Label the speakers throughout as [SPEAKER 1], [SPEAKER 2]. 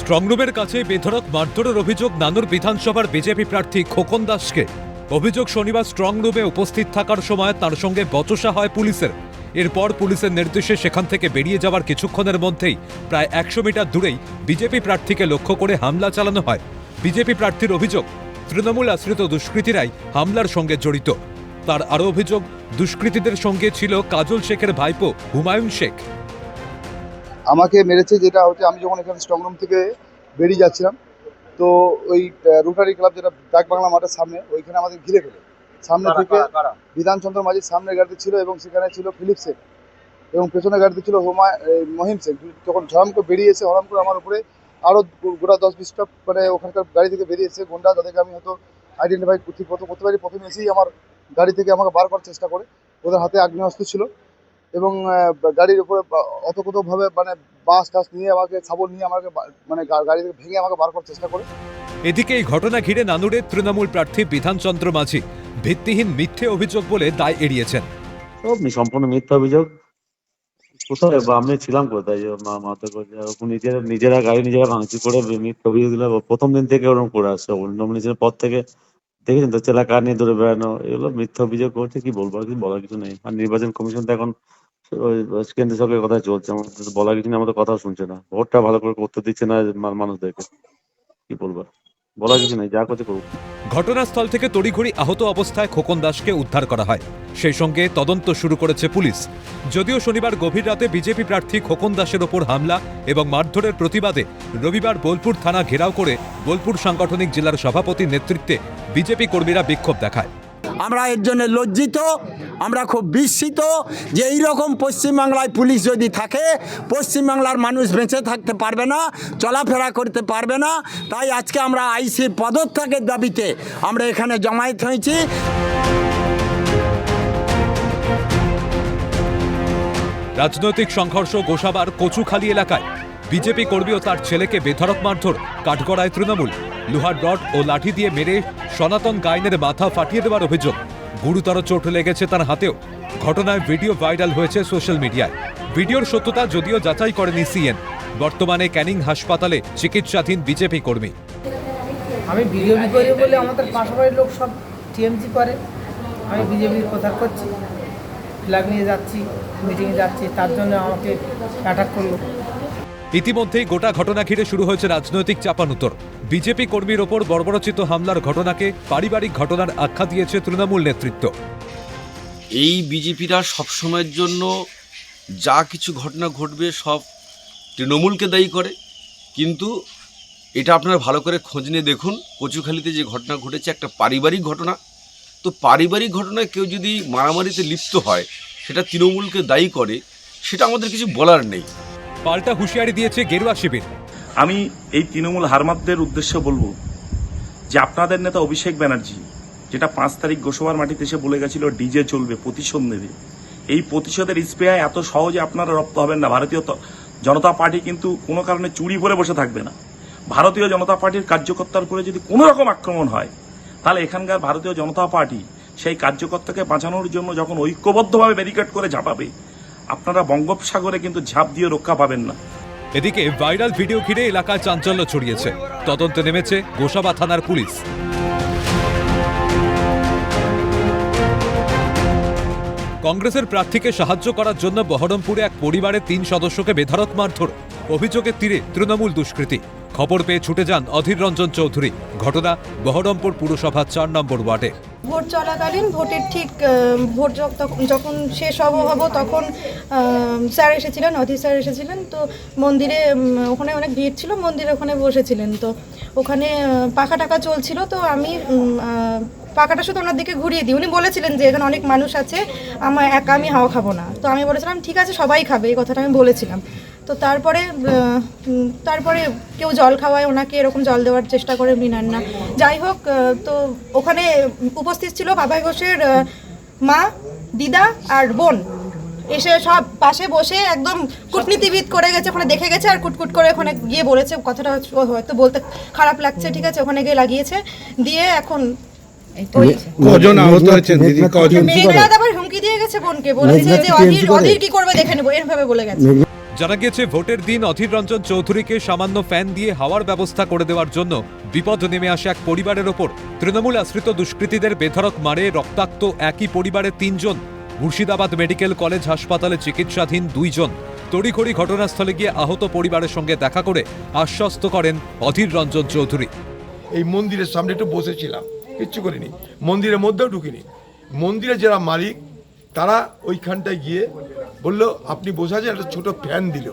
[SPEAKER 1] স্ট্রংরুমের কাছে বেধড়ক মারধরের অভিযোগ নানুর বিধানসভার বিজেপি প্রার্থী খোকন দাসকে। অভিযোগ শনিবার স্ট্রংরুমে উপস্থিত থাকার সময় তার সঙ্গে বচসা হয় পুলিশের। এরপর পুলিশের নির্দেশে সেখান থেকে বেরিয়ে যাওয়ার কিছুক্ষণের মধ্যেই প্রায় 100 মিটার দূরেই বিজেপি প্রার্থীকে লক্ষ্য করে হামলা চালানো হয়। বিজেপি প্রার্থীর অভিযোগ, তৃণমূল আশ্রিত দুষ্কৃতীরাই হামলার সঙ্গে জড়িত। তার আরও অভিযোগ, দুষ্কৃতীদের সঙ্গে ছিল কাজল শেখের ভাইপো হুমায়ুন শেখ।
[SPEAKER 2] আমাকে মেরেছে যেটা হচ্ছে, আমি যখন এখানে স্ট্রংরুম থেকে বেরিয়ে যাচ্ছিলাম, তো ওই রোটারি ক্লাব যেটা ডাক বাংলা মাঠের সামনে, ওইখানে আমাদের ঘিরে ফেলে সামনে থেকে বিধানচন্দ্র মাঝির সামনে গাড়িতে ছিল এবং সেখানে ছিল ফিলিপ শেখ এবং পেছনে গাড়িতে ছিল মহিম শেখ। যখন ঝড়ম করে বেরিয়েছে, হরম করে আমার উপরে আরও গোটা 10-20টা মানে ওখানকার গাড়ি থেকে বেরিয়েছে গুন্ডা, যাদেরকে আমি হয়তো আইডেন্টিফাই করতে পারি। প্রথমে এসেই আমার গাড়ি থেকে আমাকে বার করার চেষ্টা করে, ওদের হাতে আগ্নেয়াস্ত্র ছিল এবং গাড়ির উপরে অতপ্রতভাবে মানে বাস টাস নিয়ে আমাকে শাবল নিয়ে আমাকে মানে গাড়ি থেকে ভেঙে আমাকে বার করার চেষ্টা করে।
[SPEAKER 1] এদিকে এই ঘটনা ঘিরে নানুরের তৃণমূল প্রার্থী বিধানচন্দ্র মাঝি ভিত্তিহীন মিথ্যে অভিযোগ বলে দায় এড়িয়েছেন।
[SPEAKER 3] সম্পূর্ণ মিথ্যা অভিযোগ। কোথায় আমি ছিলাম, কোথায় নিজেরা গাড়ি নিজেরা ভাঙচুর করে মিথ্যা অভিযোগ দিলে প্রথম দিন থেকে ওরকম করে আসছে। নমিনেশনের পর থেকে দেখেছেন তো চেলা কার নিয়ে দূরে বেড়ানো, এগুলো মিথ্যা অভিযোগ করছে। কি বলবো, আর কিছু বলার কিছু নেই। আর নির্বাচন কমিশন তো এখন কেন্দ্র সরকারের কথা চলছে, আমাদের বলার কিছু নেই, আমাদের কথাও শুনছে না, ভোটটা ভালো করে করতে দিচ্ছে না মানুষদেরকে। কি বলবো, বলার কিছু নেই, যা করছে করুক।
[SPEAKER 1] ঘটনাস্থল থেকে তড়িঘড়ি আহত অবস্থায় খোকন দাসকে উদ্ধার করা হয়। সেই সঙ্গে তদন্ত শুরু করেছে পুলিশ। যদিও শনিবার গভীর রাতে বিজেপি প্রার্থী খোকন দাসের ওপর হামলা এবং মারধরের প্রতিবাদে রবিবার বোলপুর থানা ঘেরাও করে বোলপুর সাংগঠনিক জেলার সভাপতির নেতৃত্বে বিজেপি কর্মীরা বিক্ষোভ দেখায়।
[SPEAKER 4] আমরা এর জন্য লজ্জিত, আমরা খুব বিস্মিত যে এইরকম পশ্চিমবাংলায় পুলিশ যদি থাকে, পশ্চিমবাংলার মানুষ বেঁচে থাকতে পারবে না, চলাফেরা করতে পারবে না। তাই আজকে আমরা আইসির পদত্যাগের দাবিতে আমরা এখানে জমায়েত হয়েছি।
[SPEAKER 1] রাজনৈতিক সংঘর্ষ গোসাবার কচুখালী এলাকায় বিজেপি কর্মী ও তার ছেলেকে বেধড়ক মারধর, কাঠগড়ায় তৃণমূল লোহার রড ও লাঠি দিয়ে মেরে সনাতন গাইনের মাথা ফাটিয়ে দেওয়ার অভিযোগ। গুরুতর চোট লেগেছে তার হাতেও। ঘটনায় ভিডিও ভাইরাল হয়েছে সোশ্যাল মিডিয়ায়। ভিডিওর সত্যতা যদিও যাচাই করেনি সিএন। বর্তমানে ক্যানিং হাসপাতালে চিকিৎসাধীন বিজেপি কর্মী।
[SPEAKER 5] আমি বিজেপি করি বলে আমাদের পাশাপাশি লোক সব টিএমসি করে, আমি বিজেপির প্রচার করছি, ফ্ল্যাগ নিয়ে যাচ্ছি, মিটিংয়ে যাচ্ছি, তার জন্য আমাকে অ্যাটাক করলো।
[SPEAKER 1] ইতিমধ্যেই গোটা ঘটনা ঘিরে শুরু হয়েছে রাজনৈতিক চাপানুতর। বিজেপি কর্মীর ওপর বর্বরচিত হামলার ঘটনাকে পারিবারিক ঘটনার আখ্যা দিয়েছে তৃণমূল নেতৃত্ব।
[SPEAKER 6] এই বিজেপিরা সবসময়ের জন্য যা কিছু ঘটনা ঘটবে সব তৃণমূলকে দায়ী করে, কিন্তু এটা আপনারা ভালো করে খোঁজ নিয়ে দেখুন। কচুখালীতে যে ঘটনা ঘটেছে একটা পারিবারিক ঘটনা, তো পারিবারিক ঘটনায় কেউ যদি মারামারিতে লিপ্ত হয়, সেটা তৃণমূলকে দায়ী করে, সেটা আমাদের কিছু বলার নেই।
[SPEAKER 1] পাল্টা হুঁশিয়ারি দিয়েছে গেরুয়া শিবির।
[SPEAKER 7] আমি এই তৃণমূল হারমাতদের উদ্দেশ্যে বলবো যে আপনাদের নেতা অভিষেক ব্যানার্জি যেটা 5 তারিখ গোসাবার মাটিতে এসে বলে গেছিল ডিজে চলবে, প্রতিশোধ নেবে, এই প্রতিশোধের স্প্রেয়ায় এত সহজে আপনারা রপ্ত হবেন না। ভারতীয় জনতা পার্টি কিন্তু কোনো কারণে চুরি করে বসে থাকবে না। ভারতীয় জনতা পার্টির কার্যকর্তার উপরে যদি কোনো রকম আক্রমণ হয়, তাহলে এখানকার ভারতীয় জনতা পার্টি সেই কার্যকর্তাকে বাঁচানোর জন্য যখন ঐক্যবদ্ধভাবে ব্যারিকেড করে ঝাঁপাবে, আপনারা বঙ্গোপসাগরে কিন্তু ঝাঁপ দিয়ে রক্ষা পাবেন না।
[SPEAKER 1] এদিকে ভাইরাল ভিডিও ঘিরে এলাকায় চাঞ্চল্য ছড়িয়েছে। তদন্তে নেমেছে গোসাবা থানার পুলিশ। কংগ্রেসের প্রার্থীকে সাহায্য করার জন্য বহরমপুরে এক পরিবারের 3 সদস্যকে বেধড়ক মারধর, অভিযোগের তীরে তৃণমূল দুষ্কৃতী। খবর পেয়ে ছুটে যান অধীর রঞ্জন চৌধুরী। ঘটনা বহরমপুর পুরসভা 4 নম্বর ওয়ার্ডে।
[SPEAKER 8] ভোট চলাকালীন ভোটের ঠিক ভোট যখন শেষ হবো তখন স্যার এসেছিলেন, অধীর স্যার এসেছিলেন। তো মন্দিরে ওখানে অনেক ভিড় ছিল, মন্দিরে ওখানে বসেছিলেন। তো ওখানে পাখা টাকা চলছিল, তো আমি পাখাটা শুধু ওনার দিকে ঘুরিয়ে দিই। উনি বলেছিলেন যে এখানে অনেক মানুষ আছে, আমি হাওয়া খাবো না। তো আমি বলেছিলাম ঠিক আছে, সবাই খাবে, এই কথাটা আমি বলেছিলাম। তো তারপরে কেউ জল খাওয়ায় ওনাকে, এরকম জল দেওয়ার চেষ্টা করে, উনি নেন না। যাই হোক, তো ওখানে উপস্থিত ছিল বাবাই ঘোষের মা, দিদা আর বোন। এসে সব পাশে বসে একদম কূটনীতিবিদ করে গেছে, ওখানে দেখে গেছে আর কুটকুট করে ওখানে গিয়ে বলেছে, কথাটা হয়তো বলতে খারাপ লাগছে, ঠিক আছে, ওখানে গিয়ে লাগিয়েছে। দিয়ে এখন
[SPEAKER 9] কজন আহত হয়েছেন দিদি? কজন?
[SPEAKER 8] মেঘনাদ আবার হুমকি দিয়ে গেছে বোনকে, বলেছে যে অধীর কি করবে দেখে নেবো, এরভাবে বলে গেছে।
[SPEAKER 1] জানা গিয়েছে ভোটের দিন অধীর রঞ্জন চৌধুরীকে সামান্য ফ্যান দিয়ে হাওয়ার ব্যবস্থা করে দেওয়ার জন্য বিপদ নেমে আসে এক পরিবারের ওপর। তৃণমূল আশ্রিত দুষ্কৃতীদের বেধড়ক মারে রক্তাক্ত একই পরিবারের 3 জন। মুর্শিদাবাদ মেডিকেল কলেজ হাসপাতালে চিকিৎসাধীন 2 জন। তড়িঘড়ি ঘটনাস্থলে গিয়ে আহত পরিবারের সঙ্গে দেখা করে আশ্বস্ত করেন অধীর রঞ্জন চৌধুরী।
[SPEAKER 10] এই মন্দিরের সামনে একটু বসেছিলাম, কিচ্ছু করিনি, মন্দিরের মধ্যেও ঢুকিনি। মন্দিরে যারা মালিক তারা ওইখানটায় গিয়ে বললো আপনি বসে আছেন, একটা ছোট ফ্যান দিল।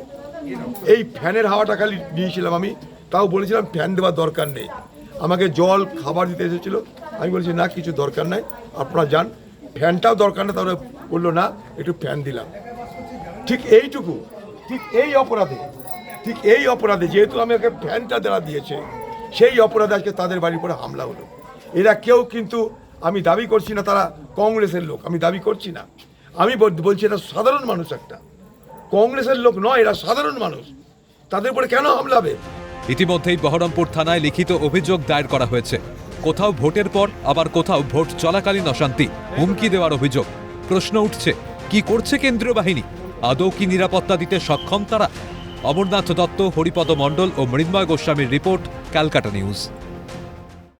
[SPEAKER 10] এই ফ্যানের হাওয়াটা খালি নিয়েছিলাম আমি, তাও বলেছিলাম ফ্যান দেওয়ার দরকার নেই। আমাকে জল খাবার দিতে এসেছিল, আমি বলেছি না কিছু দরকার নাই, আপনারা যান, ফ্যানটাও দরকার নেই। তাহলে বললো না একটু ফ্যান দিলাম। ঠিক এইটুকু, ঠিক এই অপরাধে যেহেতু আমাকে ফ্যানটা দেওয়া দিয়েছে, সেই অপরাধে আজকে তাদের বাড়ির উপরে হামলা হলো। এরা কেউ কিন্তু, আমি দাবি করছি না তারা কংগ্রেসের লোক, আমি দাবি করছি না, আমি বলছি এটা সাধারণ মানুষ, একটা কংগ্রেসের লোক নয়, এরা সাধারণ মানুষ, তাদের উপরে কেন হামলা হবে?
[SPEAKER 1] ইতিমধ্যেই বহরমপুর থানায় লিখিত অভিযোগ দায়ের করা হয়েছে। কোথাও ভোটের পর, আবার কোথাও ভোট চলাকালীন অশান্তি, হুমকি দেওয়ার অভিযোগ। প্রশ্ন উঠছে, কি করছে কেন্দ্রীয় বাহিনী? আদৌ কি নিরাপত্তা দিতে সক্ষম তারা? অমরনাথ দত্ত, হরিপদ মণ্ডল ও মৃন্ময় গোস্বামীর রিপোর্ট, ক্যালকাটা নিউজ।